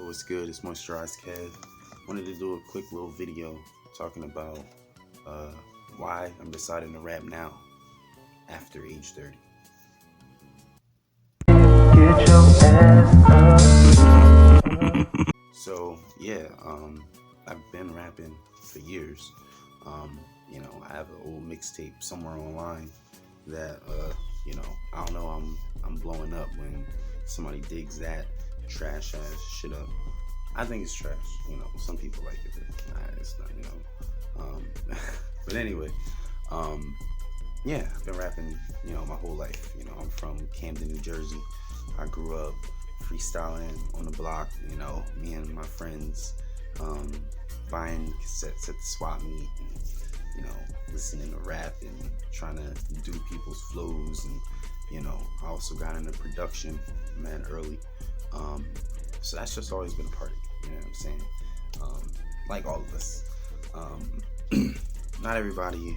what's good? It's Moisturized Kev. Wanted to do a quick little video talking about uh, why I'm deciding to rap now after age 30. So yeah, I've been rapping for years. I have an old mixtape somewhere online that I don't know. I'm blowing up when somebody digs that trash ass shit up. I think it's trash. Some people like it, but it's not. But anyway, yeah, I've been rapping, my whole life. I'm from Camden, New Jersey. I grew up freestyling on the block. Me and my friends buying cassettes at the swap meet, and listening to rap and trying to do people's flows. And I also got into production, man, early. So that's just always been a part of me. You know what I'm saying? Like all of us. Not everybody,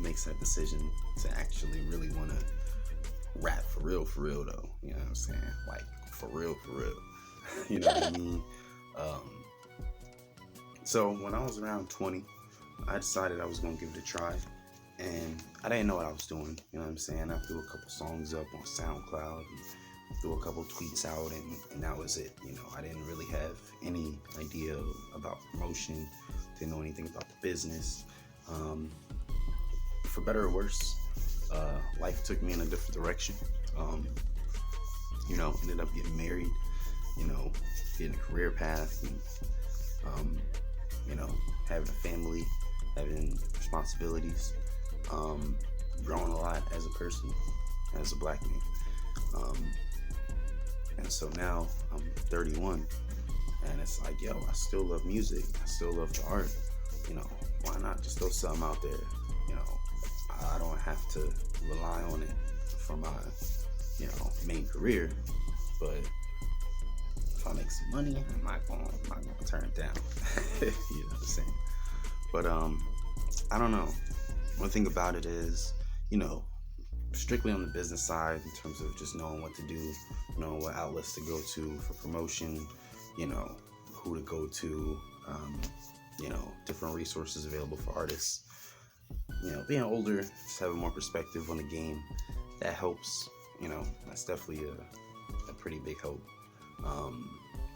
makes that decision to actually really want to rap for real though. You know what I'm saying? Like for real. You know what I mean? So when I was around 20, I decided I was gonna give it a try, and I didn't know what I was doing. You know what I'm saying? I threw a couple songs up on SoundCloud, and threw a couple tweets out, and that was it. I didn't really have any idea about promotion, didn't know anything about the business. For better or worse, life took me in a different direction. Ended up getting married, getting a career path, and, having a family, having responsibilities, growing a lot as a person, as a black man. And so now I'm 31, and it's like, yo, I still love music. I still love the art. Why not just throw something out there? I don't have to rely on it for my, main career. But if I make some money, I'm not gonna turn it down. You know what I'm saying? But I don't know. One thing about it is, strictly on the business side, in terms of just knowing what to do, knowing what outlets to go to for promotion, who to go to, different resources available for artists. Being older, just having more perspective on the game, that helps. That's definitely a pretty big help.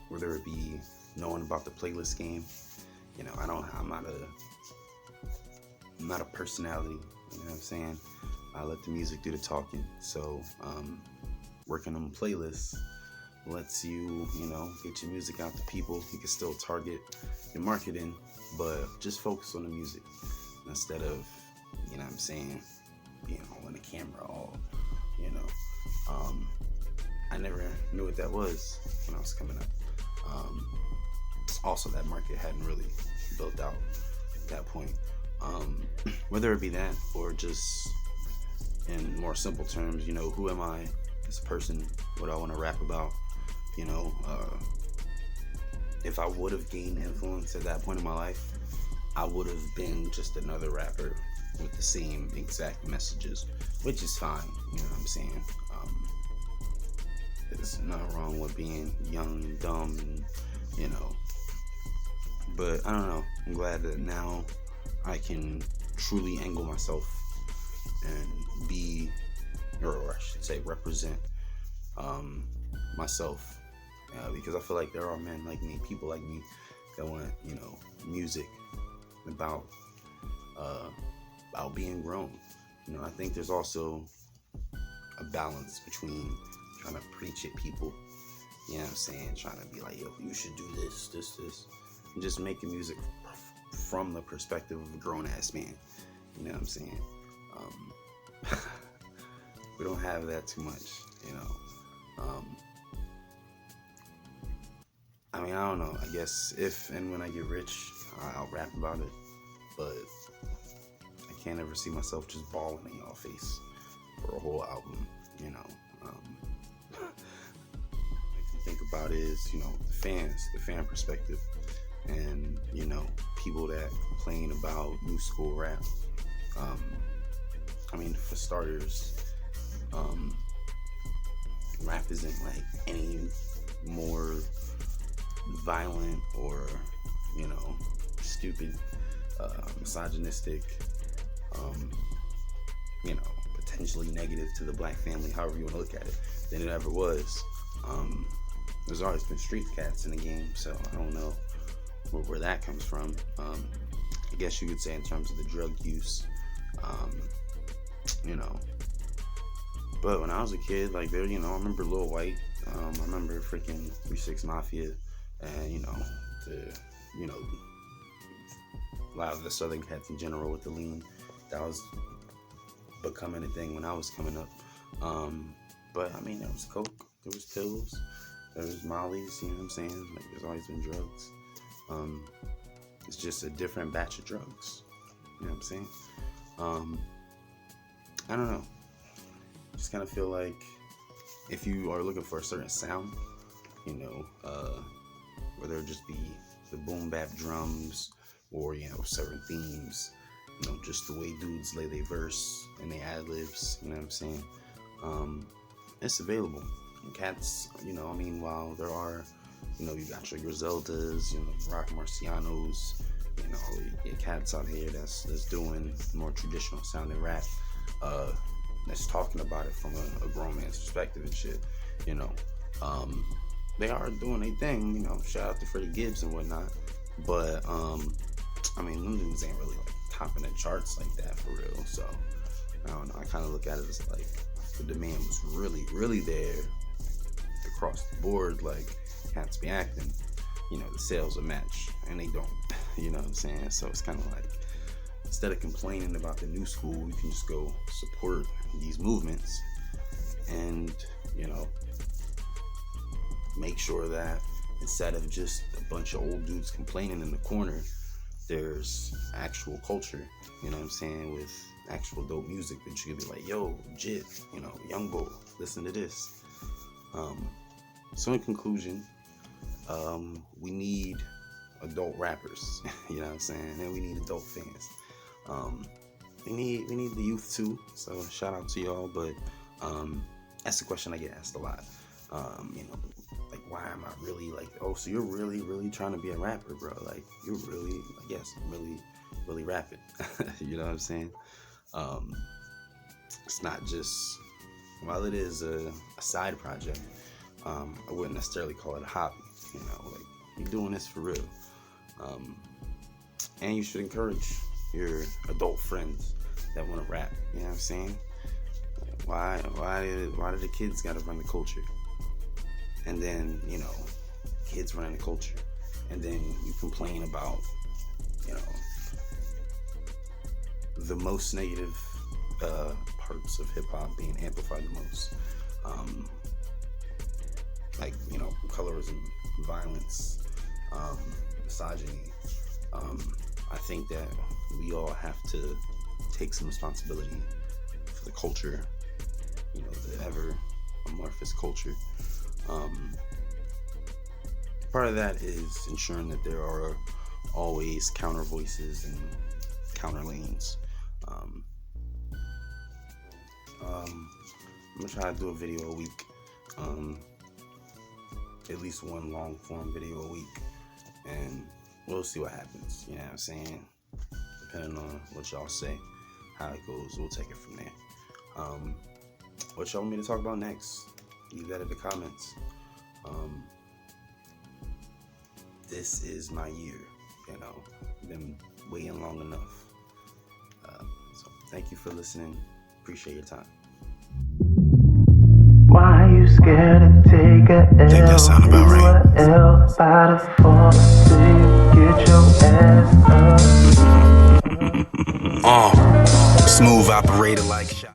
Whether it be knowing about the playlist game, I'm not a personality. You know what I'm saying? I let the music do the talking. So working on playlists lets you, get your music out to people. You can still target your marketing, but just focus on the music instead of, what I'm saying, on the camera all, I never knew what that was when I was coming up. Also, that market hadn't really built out at that point. Whether it be that or just in more simple terms, who am I as a person? What do I want to rap about? If I would have gained influence at that point in my life, I would have been just another rapper with the same exact messages, which is fine. You know what I'm saying? There's nothing wrong with being young and dumb, and but I don't know. I'm glad that now I can truly angle myself and be, or I should say, represent myself, because I feel like there are men like me, people like me, that want music about being grown. I think there's also a balance between trying to preach at people, trying to be like, yo, you should do this, and just making music from the perspective of a grown-ass man. You know what I'm saying? We don't have that too much, I don't know. I guess if and when I get rich, I'll rap about it, but I can't ever see myself just bawling in y'all face for a whole album. Makes me think about is, the fan perspective, and people that complain about new school rap. For starters, rap isn't like any more violent or, stupid, misogynistic, potentially negative to the black family, however you want to look at it, than it ever was. There's always been street cats in the game, so I don't know where that comes from. I guess you could say in terms of the drug use, But when I was a kid, like there, I remember Lil White. I remember freaking 3 6 Mafia, and a lot of the Southern cats in general with the lean. That was becoming a thing when I was coming up. But I mean, there was coke, there was pills, there was mollies. You know what I'm saying? Like there's always been drugs. It's just a different batch of drugs. You know what I'm saying? I don't know. I just kind of feel like if you are looking for a certain sound, whether it just be the boom bap drums or certain themes, just the way dudes lay their verse and their ad libs, you know what I'm saying? It's available. And cats, while there are, you got your Griseldas, Rock Marcianos, your cats out here that's doing more traditional sounding rap, that's talking about it from a grown man's perspective and shit, they are doing their thing, shout out to Freddie Gibbs and whatnot, but, them dudes ain't really like topping the charts like that for real, so, I don't know, I kind of look at it as like, the demand was really, really there across the board, like, cats be acting, the sales will match, and they don't, you know what I'm saying, so it's kind of like, instead of complaining about the new school, you can just go support these movements and, make sure that instead of just a bunch of old dudes complaining in the corner, there's actual culture, you know what I'm saying, with actual dope music that you could be like, yo, Jit, Young Bull, listen to this. So in conclusion, we need adult rappers, you know what I'm saying, and we need adult fans. We need the youth too, so shout out to y'all, but that's the question I get asked a lot. Like, why am I really like, oh, so you're really trying to be a rapper, bro? Like, you're really, yes, I'm really rapping. You know what I'm saying? It's not just, while it is a side project, I wouldn't necessarily call it a hobby, like, you're doing this for real. And you should encourage your adult friends that want to rap, you know what I'm saying? Like, why do the kids gotta run the culture? And then, kids running the culture. And then you complain about, the most negative parts of hip hop being amplified the most. Like, colorism, violence, misogyny. I think that we all have to take some responsibility for the culture, the ever amorphous culture. Part of that is ensuring that there are always counter voices and counter lanes. I'm gonna try to do a video a week, at least one long form video a week, and we'll see what happens, you know what I'm saying? Depending on what y'all say, how it goes, we'll take it from there. What y'all want me to talk about next? Leave that in the comments. This is my year, been waiting long enough. So thank you for listening. Appreciate your time. Why you scared to take a L? Think that sound about right. L by the fall, so you get your ass up. Smooth operator like shot.